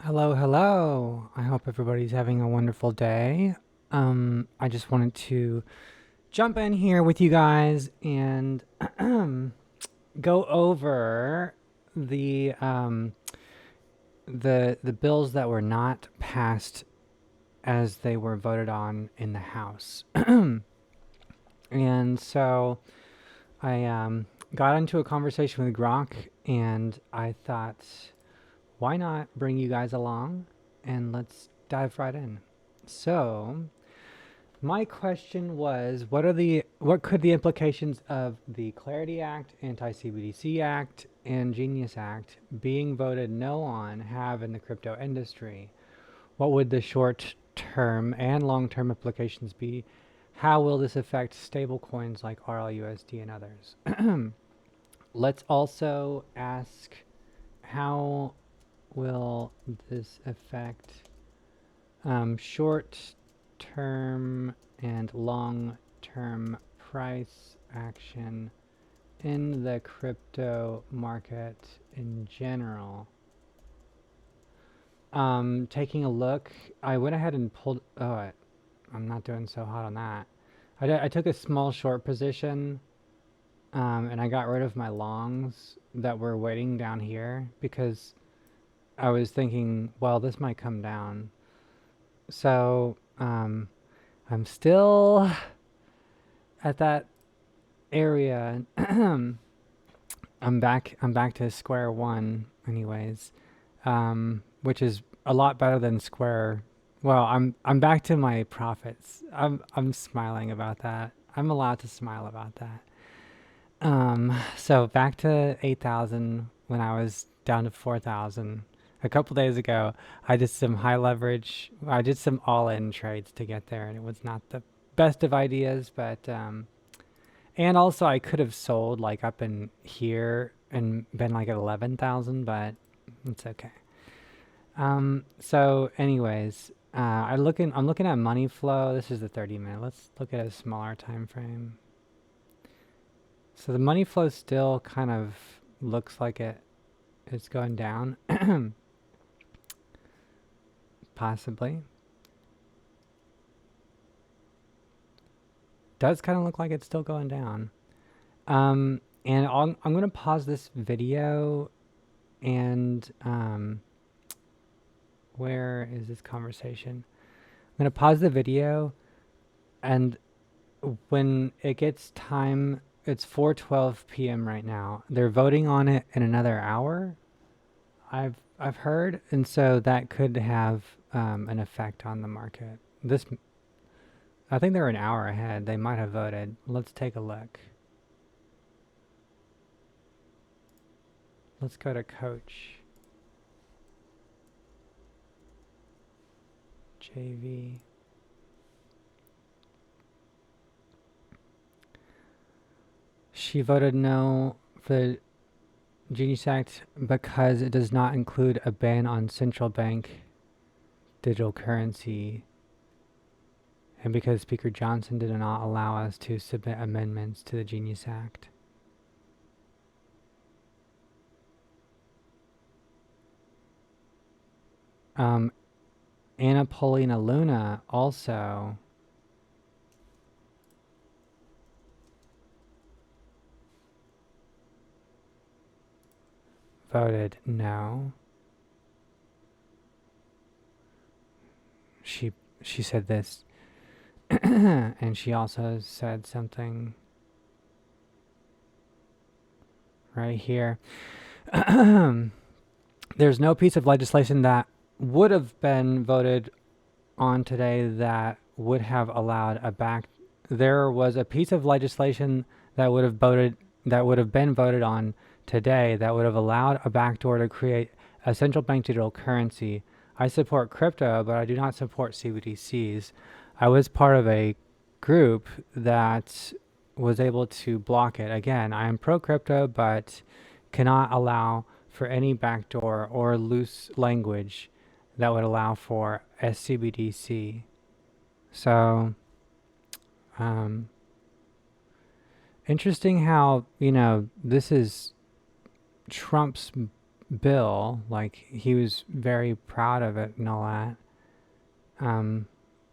Hello, hello. I hope everybody's having a wonderful day. I just wanted to jump in here with you guys and go over the the bills that were not passed as they were voted on in the House. And so I got into a conversation with Grok, and I thought, why not bring you guys along and let's dive right in. So, my question was, what could the implications of the Clarity Act, Anti-CBDC Act, and Genius Act being voted no on have in the crypto industry? What would the short-term and long-term implications be? How will this affect stablecoins like RLUSD and others? Let's also ask, how will this affect short-term and long-term price action in the crypto market in general? Taking a look, I went ahead and pulled. I'm not doing so hot on that. I took a small short position, and I got rid of my longs that were waiting down here because I was thinking, well, this might come down. So, I'm still at that area. I'm back to square one, anyways, which is a lot better than square. Well, I'm back to my profits. I'm smiling about that. I'm allowed to smile about that. So back to 8,000 when I was down to 4,000. A couple days ago, I did some high leverage. I did some all-in trades to get there, and it was not the best of ideas, but and also I could have sold like up in here and been like at 11,000, but it's okay. So anyways, I'm looking at money flow. This is the 30 minute. Let's look at a smaller time frame. So the money flow still kind of looks like it's going down. Possibly. Does kind of look like it's still going down. And I'm going to pause this video and where is this conversation? I'm going to pause the video, and when it gets time, it's 4:12 p.m. right now. They're voting on it in another hour. I've heard, and so that could have an effect on the market. This I think they're an hour ahead. They might have voted. Let's take a look. Let's go to coach. JV. She voted no for the Genius Act because it does not include a ban on central bank digital currency, and because Speaker Johnson did not allow us to submit amendments to the Genius Act. Anna Paulina Luna also voted no. She said this, and she also said something right here. There's no piece of legislation that would have been voted on today that would have allowed a back. There was a piece of legislation that would have been voted on today that would have allowed a backdoor to create a central bank digital currency. I support crypto, but I do not support CBDCs. I was part of a group that was able to block it. Again, I am pro crypto, but cannot allow for any backdoor or loose language that would allow for SCBDC. So, um, interesting how, this is Trump's bill. Like, he was very proud of it and all that.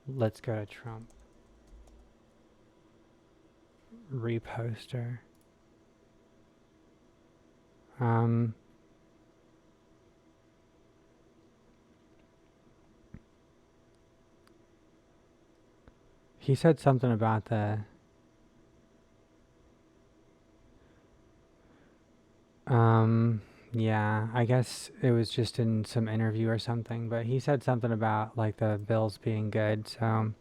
Let's go to Trump. Reposter. He said something about the yeah, I guess it was just in some interview or something, but he said something about like the bills being good. So,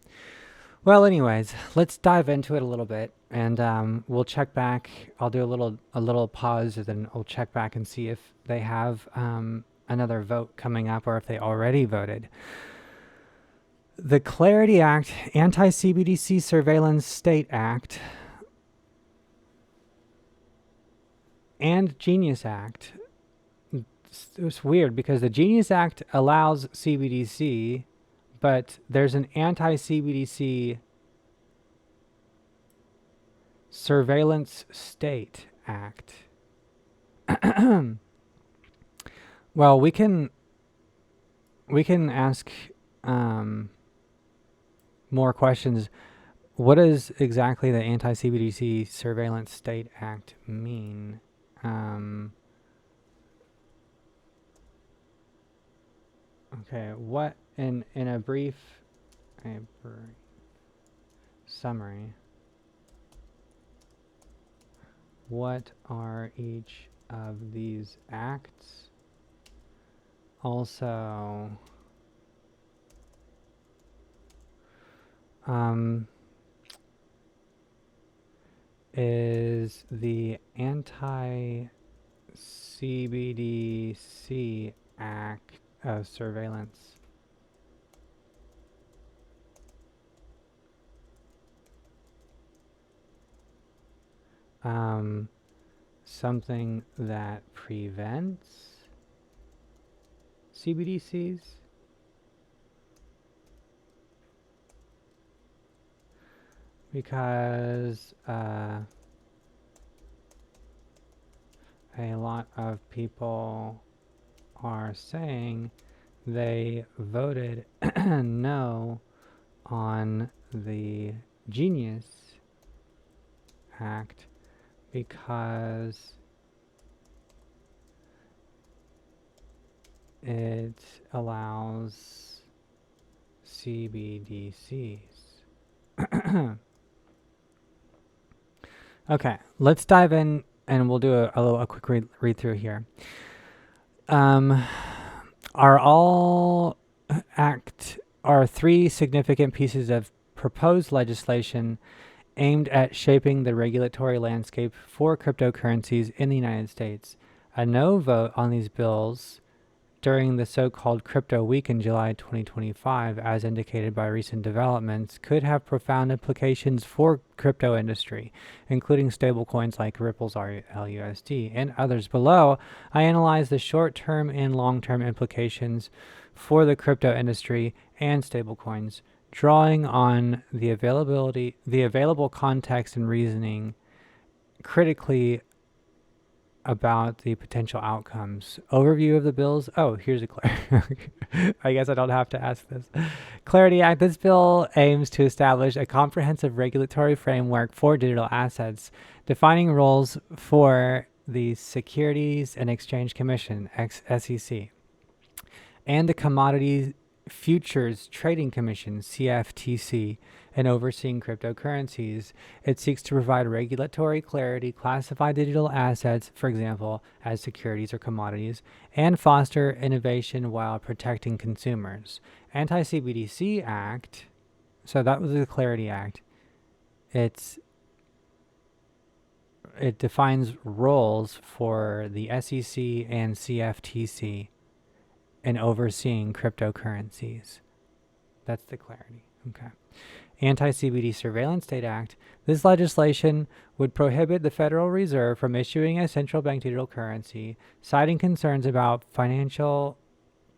well, anyways, let's dive into it a little bit, and we'll check back. I'll do a little pause, and then we'll check back and see if they have another vote coming up, or if they already voted. The Clarity Act, Anti-CBDC Surveillance State Act, and Genius Act. It's weird because the Genius Act allows CBDC, but there's an anti-CBDC Surveillance State Act. Well, we can ask more questions. What does exactly the Anti-CBDC Surveillance State Act mean? Okay, what in a brief summary, what are each of these acts? Also, is the Anti-CBDC Act of surveillance something that prevents CBDCs? Because a lot of people are saying they voted no on the Genius Act because it allows CBDCs. Okay, let's dive in and we'll do a quick read through here. Are three significant pieces of proposed legislation aimed at shaping the regulatory landscape for cryptocurrencies in the United States. A no vote on these bills during the so-called Crypto Week in July 2025, as indicated by recent developments, could have profound implications for crypto industry, including stablecoins like Ripple's LUSD and others. Below, I analyze the short-term and long-term implications for the crypto industry and stablecoins, drawing on the available context and reasoning critically about the potential outcomes. Overview of the bills. Oh, here's a I guess I don't have to ask this. Clarity Act. This bill aims to establish a comprehensive regulatory framework for digital assets, defining roles for the Securities and Exchange Commission, SEC, and the Commodities Futures Trading Commission, CFTC, and overseeing cryptocurrencies. It seeks to provide regulatory clarity, classify digital assets, for example, as securities or commodities, and foster innovation while protecting consumers. Anti-CBDC Act, so that was the Clarity Act. It defines roles for the SEC and CFTC in overseeing cryptocurrencies. That's the clarity. Okay. Anti-CBD Surveillance State Act. This legislation would prohibit the Federal Reserve from issuing a central bank digital currency, citing concerns about financial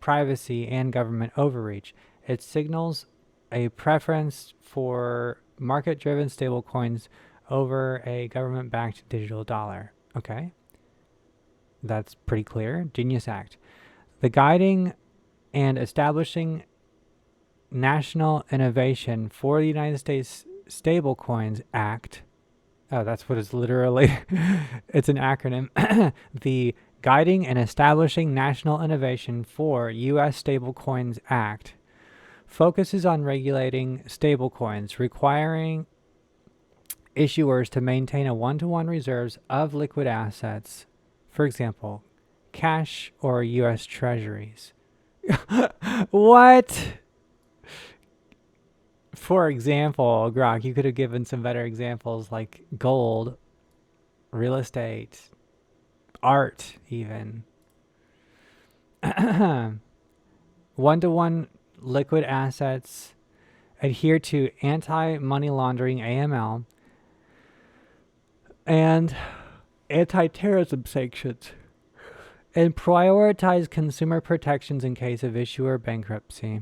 privacy and government overreach. It signals a preference for market-driven stablecoins over a government-backed digital dollar. Okay. That's pretty clear. Genius Act. The Guiding and Establishing National Innovation for the United States Stablecoins Act. Oh, that's what it's literally. It's an acronym. The Guiding and Establishing National Innovation for U.S. Stablecoins Act focuses on regulating stablecoins, requiring issuers to maintain a one-to-one reserves of liquid assets, for example, cash or U.S. treasuries. What? For example, Grok, you could have given some better examples like gold, real estate, art, even. One-to-one liquid assets, adhere to anti-money laundering AML, and anti-terrorism sanctions, and prioritize consumer protections in case of issuer bankruptcy.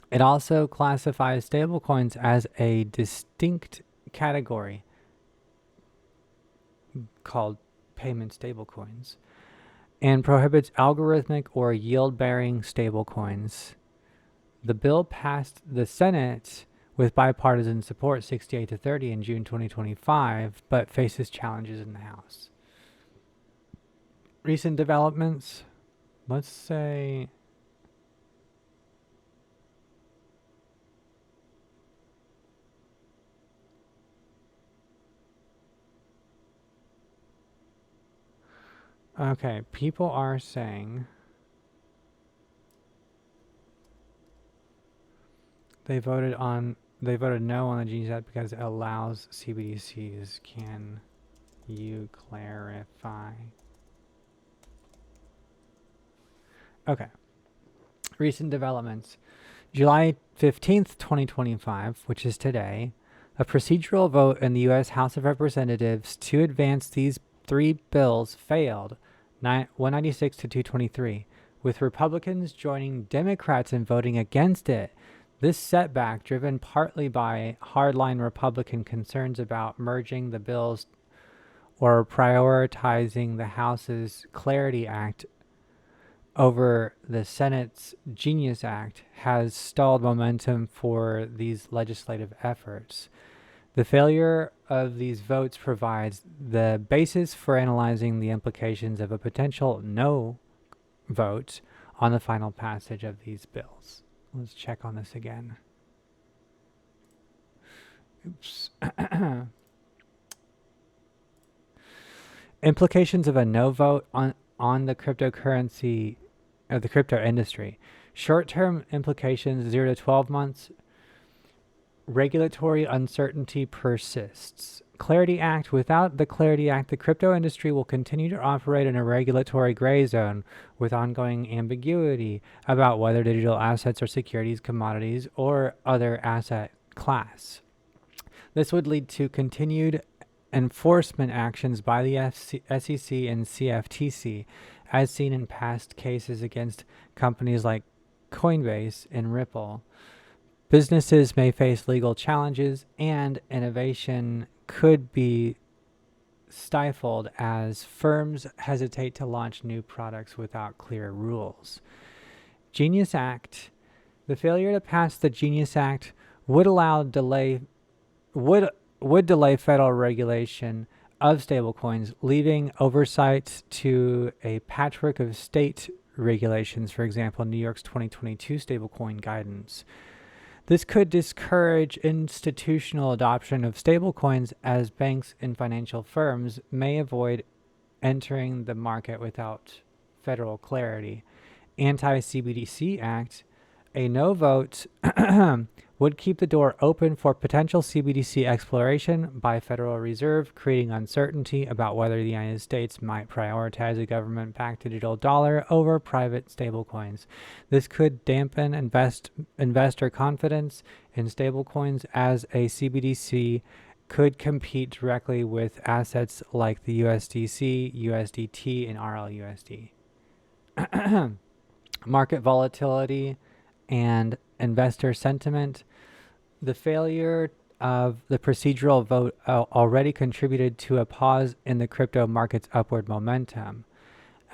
It also classifies stablecoins as a distinct category called payment stablecoins and prohibits algorithmic or yield-bearing stablecoins. The bill passed the Senate with bipartisan support 68-30 in June 2025, but faces challenges in the House. Recent developments, let's say okay, people are saying they voted no on the Genius Act because it allows CBDCs. Can you clarify? Okay. Recent developments. July 15th, 2025, which is today, a procedural vote in the U.S. House of Representatives to advance these three bills failed, 196 to 223, with Republicans joining Democrats in voting against it. This setback, driven partly by hardline Republican concerns about merging the bills or prioritizing the House's Clarity Act over the Senate's Genius Act, has stalled momentum for these legislative efforts. The failure of these votes provides the basis for analyzing the implications of a potential no vote on the final passage of these bills. Let's check on this again. Oops. Implications of a no vote on the cryptocurrency of the crypto industry. Short-term implications 0 to 12 months. Regulatory uncertainty persists. Clarity Act. Without the Clarity Act, the crypto industry will continue to operate in a regulatory gray zone with ongoing ambiguity about whether digital assets are securities, commodities, or other asset class. This would lead to continued enforcement actions by the SEC and CFTC, as seen in past cases against companies like Coinbase and Ripple. Businesses may face legal challenges, and innovation could be stifled as firms hesitate to launch new products without clear rules. Genius Act. The failure to pass the Genius Act would delay federal regulation of stablecoins, leaving oversight to a patchwork of state regulations, for example, New York's 2022 stablecoin guidance. This could discourage institutional adoption of stablecoins, as banks and financial firms may avoid entering the market without federal clarity. Anti-CBDC Act. A no vote would keep the door open for potential CBDC exploration by Federal Reserve, creating uncertainty about whether the United States might prioritize a government-backed digital dollar over private stablecoins. This could dampen investor confidence in stablecoins, as a CBDC could compete directly with assets like the USDC, USDT, and RLUSD. Market volatility and investor sentiment. The failure of the procedural vote already contributed to a pause in the crypto market's upward momentum.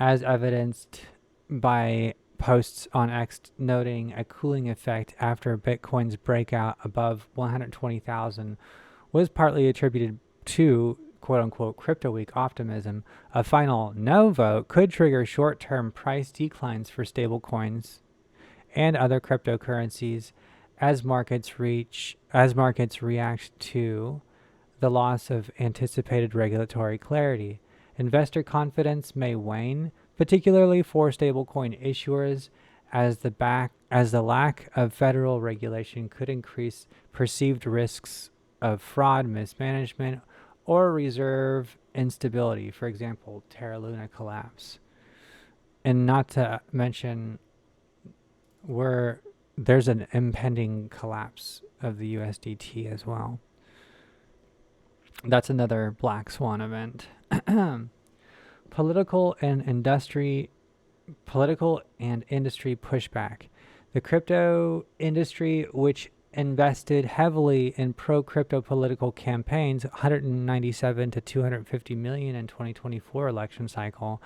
as evidenced by posts on X noting a cooling effect after Bitcoin's breakout above 120,000 was partly attributed to quote-unquote crypto week optimism. A final no vote could trigger short-term price declines for stablecoins and other cryptocurrencies as markets react to the loss of anticipated regulatory clarity. Investor confidence may wane, particularly for stablecoin issuers, as the lack of federal regulation could increase perceived risks of fraud, mismanagement, or reserve instability. For example, Terra Luna collapse. And not to mention there's an impending collapse of the USDT as well. That's another black swan event. Political and industry pushback. The crypto industry, which invested heavily in pro-crypto political campaigns, 197 to 250 million in 2024 election cycle,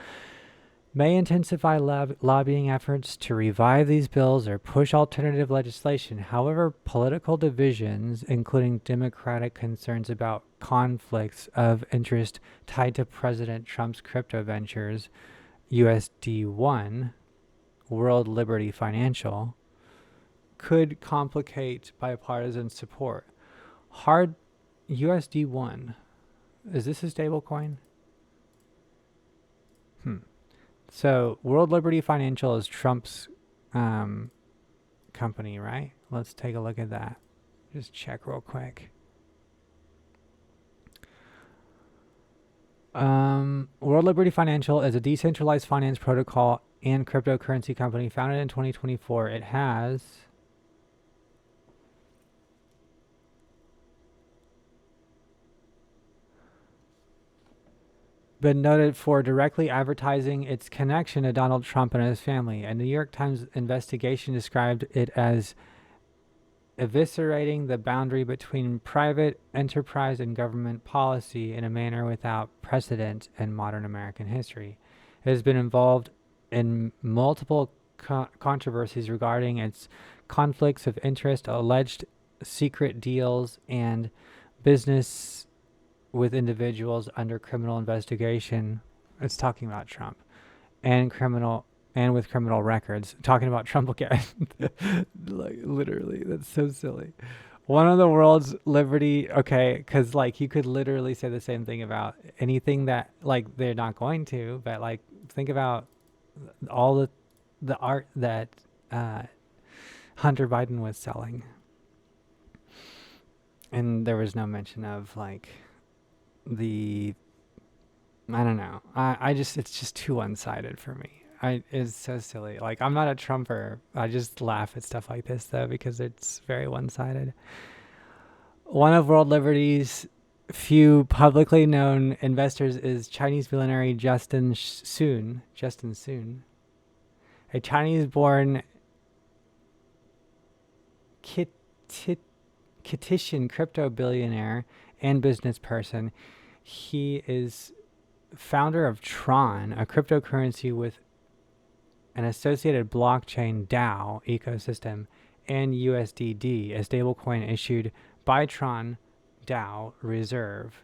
may intensify lobbying efforts to revive these bills or push alternative legislation. However, political divisions, including Democratic concerns about conflicts of interest tied to President Trump's crypto ventures, USD1, World Liberty Financial, could complicate bipartisan support. Hard USD1. Is this a stable coin? So World Liberty Financial is Trump's company, right? Let's take a look at that. Just check real quick. World Liberty Financial is a decentralized finance protocol and cryptocurrency company founded in 2024. It has been noted for directly advertising its connection to Donald Trump and his family. A New York Times investigation described it as eviscerating the boundary between private enterprise and government policy in a manner without precedent in modern American history. It has been involved in multiple controversies regarding its conflicts of interest, alleged secret deals, and business with individuals under criminal investigation. It's talking about Trump and with criminal records. Talking about Trump again. Like, literally, that's so silly. One of the world's liberty, okay, because like you could literally say the same thing about anything that, like, they're not going to, but like think about all the art that Hunter Biden was selling. And there was no mention of like I don't know. It's just too one-sided for me. It's so silly. Like, I'm not a Trumper. I just laugh at stuff like this though because it's very one-sided. One of World Liberty's few publicly known investors is Chinese billionaire Justin Sun, a Chinese-born Kititian crypto billionaire and business person. He is founder of Tron, a cryptocurrency with an associated blockchain DAO ecosystem, and USDD, a stablecoin issued by Tron DAO Reserve.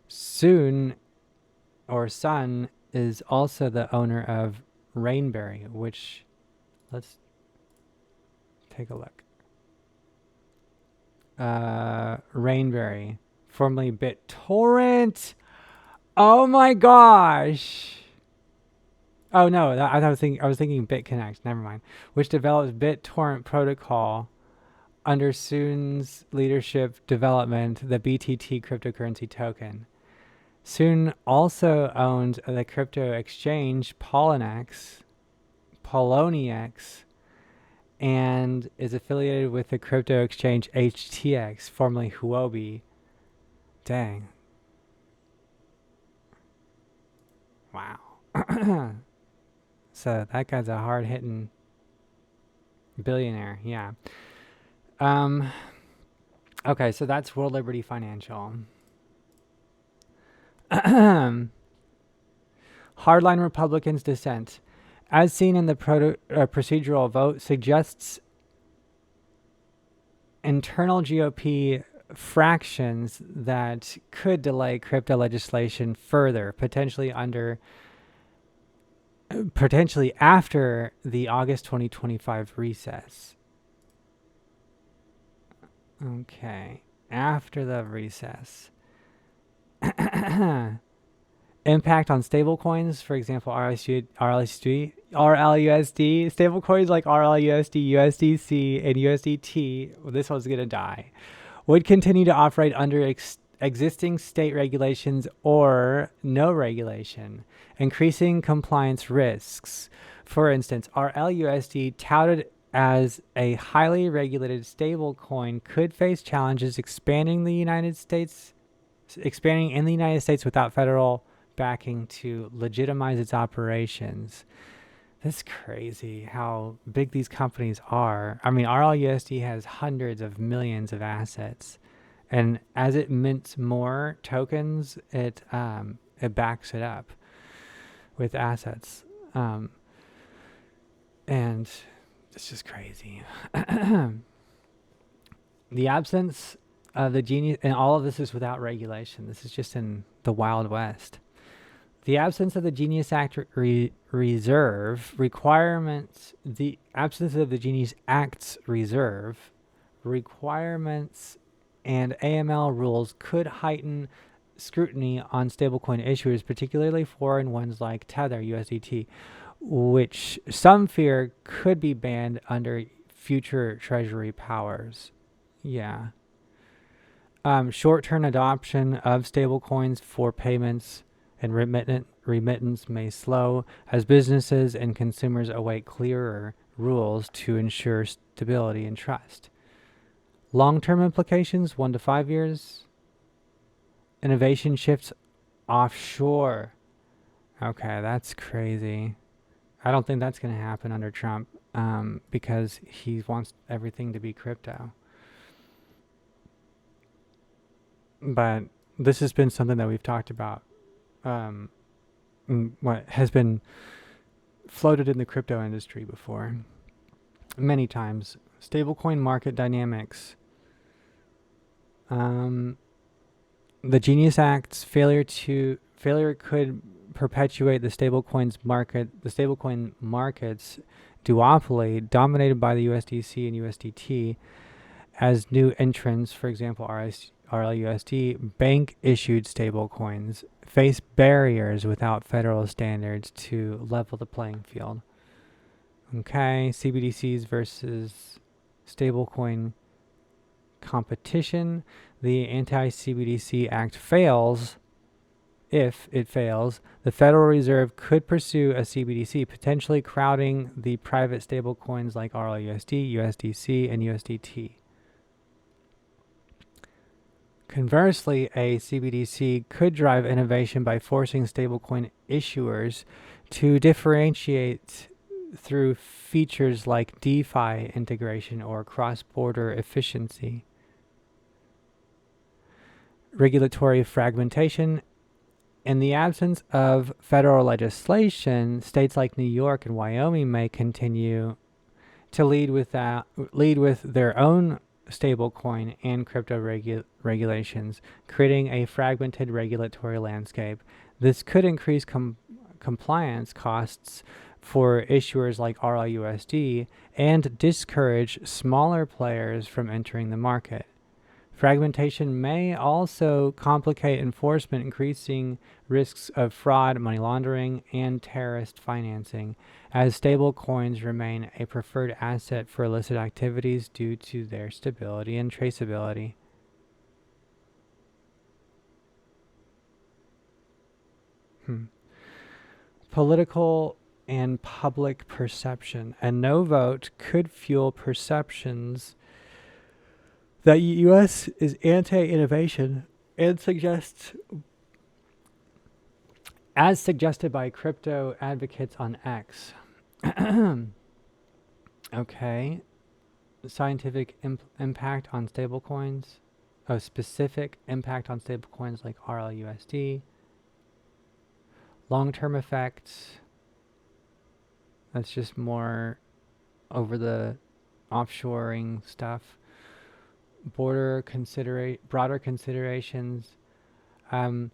Sun is also the owner of Rainberry, which, let's take a look. Rainberry, formerly BitTorrent. Oh my gosh. Oh no, I was thinking BitConnect. Never mind. Which develops BitTorrent protocol under Sun's leadership development, the BTT cryptocurrency token. Sun also owns the crypto exchange Poloniex, and is affiliated with the crypto exchange HTX, formerly Huobi. Dang. Wow. So that guy's a hard-hitting billionaire. Yeah. Okay, so that's World Liberty Financial. Hardline Republicans' dissent, as seen in the procedural vote, suggests internal GOP fractions that could delay crypto legislation further, potentially after the August 2025 recess. Okay, after the recess. Impact on stablecoins, for example, RLUSD, stablecoins like RLUSD, USDC, and USDT, well, this one's going to die, would continue to operate under existing state regulations or no regulation, increasing compliance risks. For instance, RLUSD, touted as a highly regulated stablecoin, could face challenges expanding in the United States without federal backing to legitimize its operations. That's crazy how big these companies are. I mean, RLUSD has hundreds of millions of assets, and as it mints more tokens, it backs it up with assets, and it's just crazy. The absence of the Genius, and all of this is without regulation. This is just in the Wild West. The absence of the Genius Act reserve requirements, the absence of the Genius Act's reserve requirements and AML rules could heighten scrutiny on stablecoin issuers, particularly foreign ones like Tether, USDT, which some fear could be banned under future treasury powers. Yeah. Short-term adoption of stablecoins for payments and remittance may slow as businesses and consumers await clearer rules to ensure stability and trust. Long-term implications, 1 to 5 years. Innovation shifts offshore. Okay, that's crazy. I don't think that's going to happen under Trump because he wants everything to be crypto. But this has been something that we've talked about, what has been floated in the crypto industry before many times. Stablecoin market dynamics. The Genius Act's failure could perpetuate the stablecoin market's duopoly dominated by the USDC and USDT as new entrants, for example, RLUSD, bank-issued stablecoins, face barriers without federal standards to level the playing field. Okay, CBDCs versus stablecoin competition. The Anti-CBDC Act fails. If it fails, the Federal Reserve could pursue a CBDC, potentially crowding the private stablecoins like RLUSD, USDC, and USDT. Conversely, a CBDC could drive innovation by forcing stablecoin issuers to differentiate through features like DeFi integration or cross-border efficiency. Regulatory fragmentation. In the absence of federal legislation, states like New York and Wyoming may continue to lead with their own stablecoin and crypto regulations, creating a fragmented regulatory landscape. This could increase compliance costs for issuers like RLUSD and discourage smaller players from entering the market. Fragmentation may also complicate enforcement, increasing risks of fraud, money laundering, and terrorist financing, as stable coins remain a preferred asset for illicit activities due to their stability and traceability. Political and public perception. A no vote could fuel perceptions that U.S. is anti-innovation and as suggested by crypto advocates on X. Okay. Scientific impact on stablecoins. Specific impact on stablecoins like RLUSD. Long-term effects, that's just more over the offshoring stuff. Broader considerations. Um,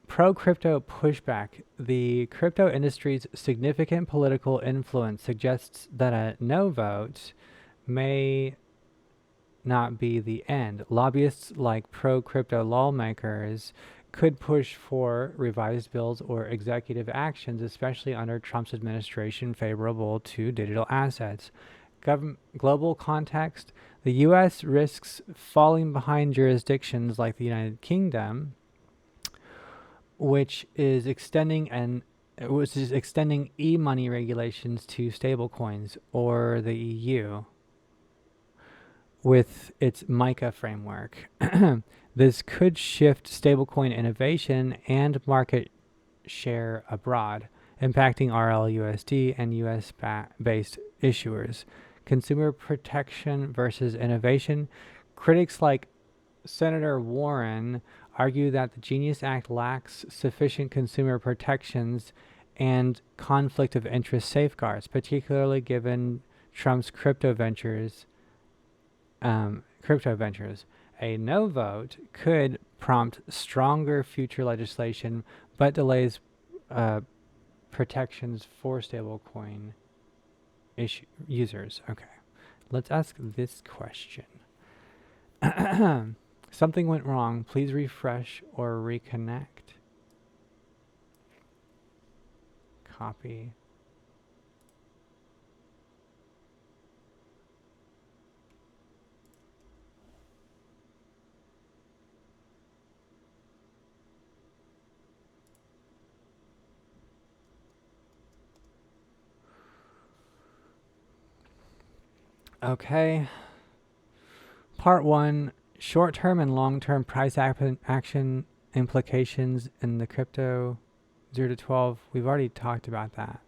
Pro-crypto pushback. The crypto industry's significant political influence suggests that a no vote may not be the end. Lobbyists like pro-crypto lawmakers could push for revised bills or executive actions, especially under Trump's administration favorable to digital assets. Global context, the U.S. risks falling behind jurisdictions like the United Kingdom, which is extending e-money regulations to stablecoins, or the EU with its MiCA framework. This could shift stablecoin innovation and market share abroad, impacting RLUSD and US-based issuers. Consumer protection versus innovation. Critics like Senator Warren argue that the Genius Act lacks sufficient consumer protections and conflict of interest safeguards, particularly given Trump's crypto ventures. A no vote could prompt stronger future legislation, but delays protections for stablecoin users. Okay, let's ask this question. Something went wrong. Please refresh or reconnect. Copy. Okay. Part 1, short-term and long-term price action implications in the crypto 0 to 12. We've already talked about that.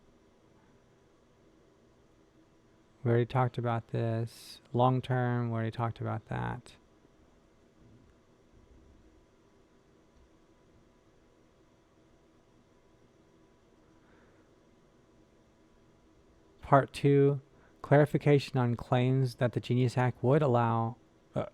We already talked about this. Long-term, we already talked about that. Part 2, clarification on claims that the Genius Act would allow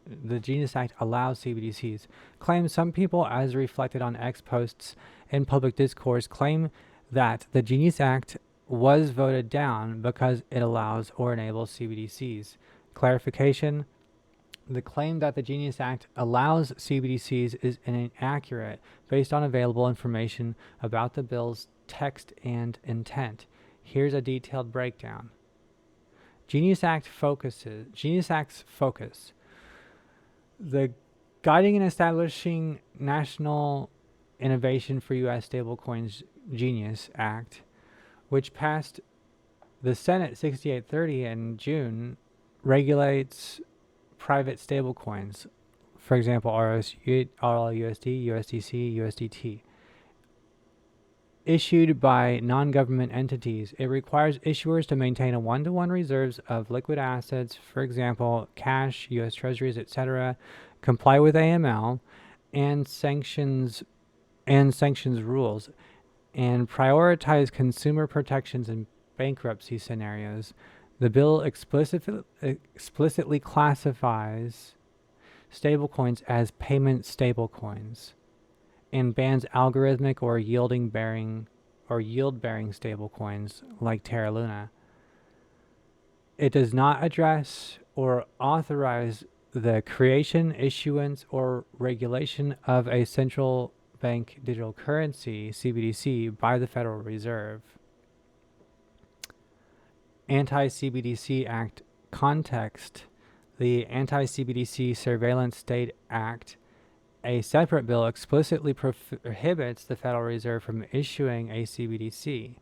the Genius Act allows CBDCs. Claims some people, as reflected on X posts in public discourse, claim that the Genius Act was voted down because it allows or enables CBDCs. Clarification: the claim that the Genius Act allows CBDCs is inaccurate based on available information about the bill's text and intent. Here's a detailed breakdown. Genius Act's focus. The guiding and establishing national innovation for U.S. stablecoins Genius Act, which passed the Senate 6830 in June, regulates private stablecoins, for example, RLUSD, USDC, USDT, issued by non-government entities. It requires issuers to maintain a one-to-one reserves of liquid assets, for example, cash, U.S. Treasuries, etc., comply with AML and sanctions rules, and prioritize consumer protections in bankruptcy scenarios. The bill explicitly classifies stablecoins as payment stablecoins and bans algorithmic or yield-bearing stablecoins like Terra Luna. It does not address or authorize the creation, issuance, or regulation of a central bank digital currency, CBDC, by the Federal Reserve. Anti-CBDC Act context. The Anti-CBDC Surveillance State Act, a separate bill, explicitly prohibits the Federal Reserve from issuing a CBDC,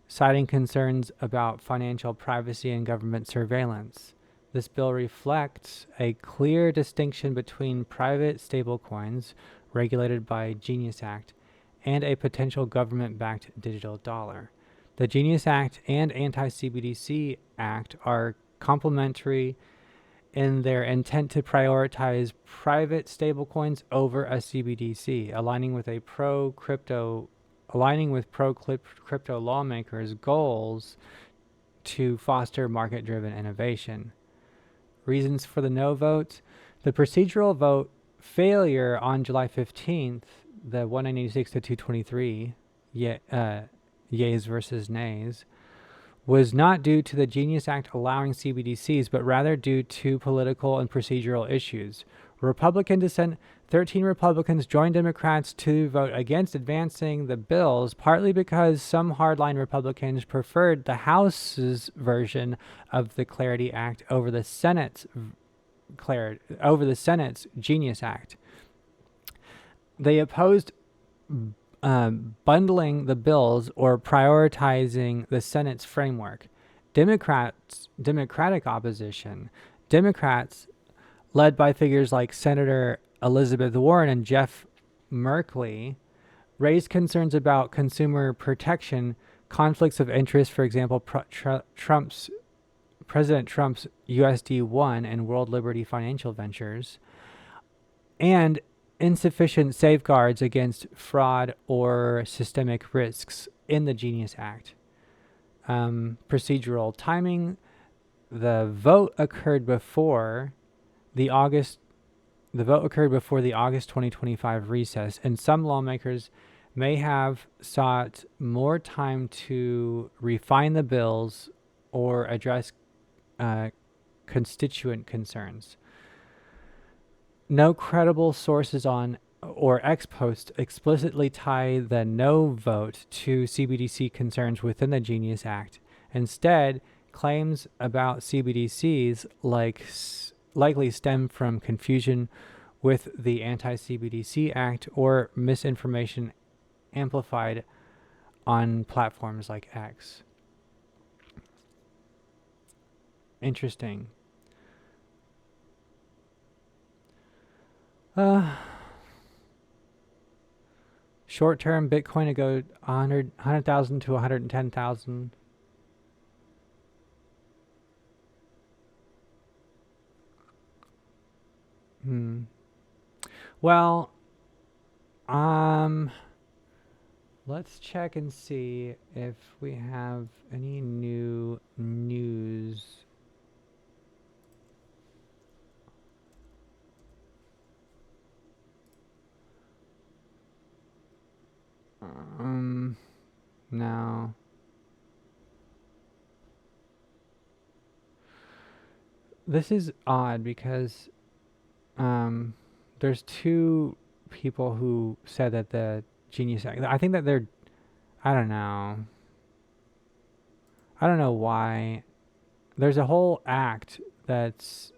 citing concerns about financial privacy and government surveillance. This bill reflects a clear distinction between private stablecoins regulated by Genius Act and a potential government-backed digital dollar. The Genius Act and Anti-CBDC Act are complementary in their intent to prioritize private stablecoins over a CBDC, aligning with a pro-crypto aligning with pro-crypto lawmakers' goals to foster market-driven innovation. Reasons for the no vote: the procedural vote failure on July 15th, the 196 to 223, yeas versus nays, was not due to the Genius Act allowing CBDCs, but rather due to political and procedural issues. Republican dissent: 13 Republicans joined Democrats to vote against advancing the bills, partly because some hardline Republicans preferred the House's version of the Clarity Act over the Senate's Genius Act. They opposed bundling the bills or prioritizing the Senate's framework. Democratic opposition. Democrats, led by figures like Senator Elizabeth Warren and Jeff Merkley, raised concerns about consumer protection, conflicts of interest, for example, President Trump's USD1 and World Liberty Financial Ventures, and insufficient safeguards against fraud or systemic risks in the Genius Act. Procedural timing: the vote occurred before the August 2025 recess, and some lawmakers may have sought more time to refine the bills or address constituent concerns. No credible sources on or ex post explicitly tie the no vote to CBDC concerns within the Genius Act. Instead, claims about CBDCs likely stem from confusion with the Anti-CBDC Act or misinformation amplified on platforms like X. Interesting. Short-term Bitcoin to go 100,000 to 110,000. Well, let's check and see if we have any new news. No. This is odd because there's two people who said that the Genius Act, I think that I don't know why. There's a whole act that's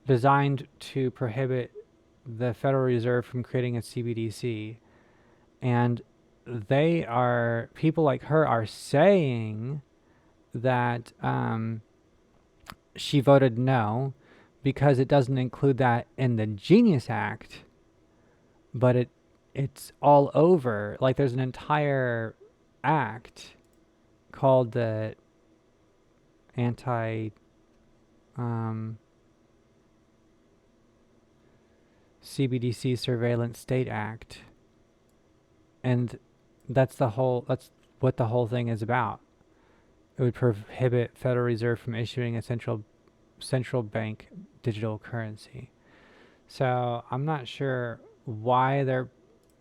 designed to prohibit the Federal Reserve from creating a CBDC, and people like her are saying that she voted no because it doesn't include that in the Genius Act, but it's all over. Like, there's an entire act called the CBDC Surveillance State Act, and that's what the whole thing is about. It would prohibit Federal Reserve from issuing a central bank digital currency. So I'm not sure why they're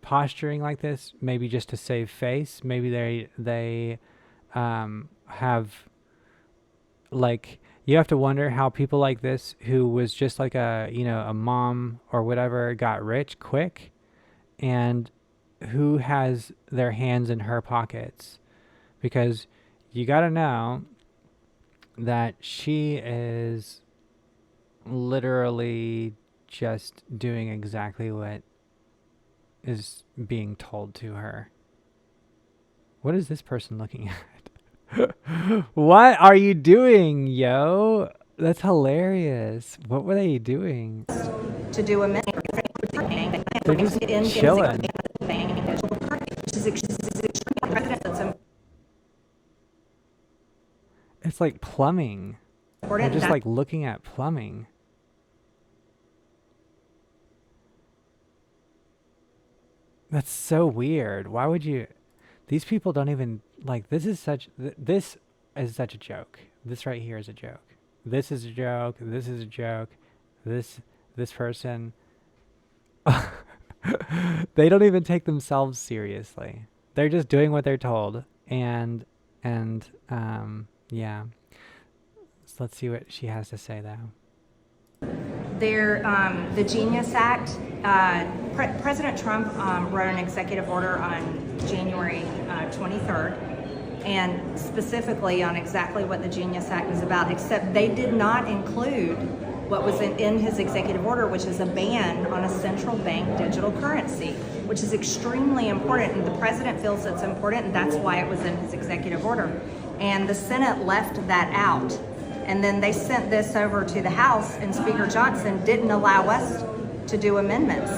posturing like this. Maybe just to save face. Maybe they have, like, you have to wonder how people like this, who was just like a mom or whatever, got rich quick, and who has their hands in her pockets. Because you got to know that she is literally just doing exactly what is being told to her. What is this person looking at? What are you doing, yo? That's hilarious. What were they doing? To do a They're just chilling. It's like plumbing. They're just like looking at plumbing. That's so weird. Why would you? These people don't even like. This is such a joke. This right here is a joke. This is a joke. This is a joke. This this person. They don't even take themselves seriously. They're just doing what they're told. And yeah. So let's see what she has to say though. The Genius Act. President Trump wrote an executive order on January 23rd, and specifically on exactly what the Genius Act is about, except they did not include what was in his executive order, which is a ban on a central bank digital currency, which is extremely important, and the president feels it's important, and that's why it was in his executive order. And the Senate left that out. And then they sent this over to the House, and Speaker Johnson didn't allow us to do amendments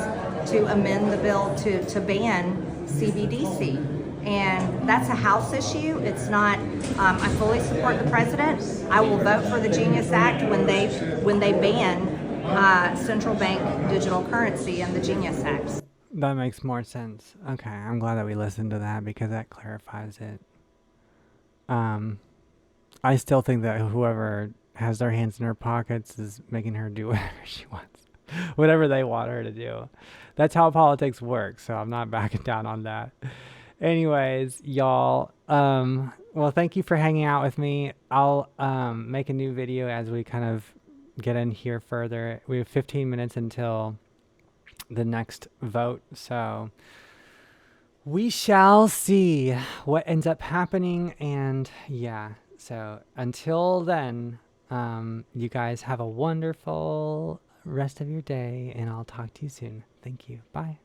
to amend the bill to ban CBDC. And that's a House issue. It's not, I fully support the president. I will vote for the Genius Act when they ban central bank digital currency and the Genius Act. That makes more sense. Okay, I'm glad that we listened to that because that clarifies it. I still think that whoever has their hands in her pockets is making her do whatever she wants, whatever they want her to do. That's how politics works. So I'm not backing down on that. Anyways, y'all, well, thank you for hanging out with me. I'll make a new video as we kind of get in here further. We have 15 minutes until the next vote, so we shall see what ends up happening. And yeah, so until then, you guys have a wonderful rest of your day, and I'll talk to you soon. Thank you. Bye.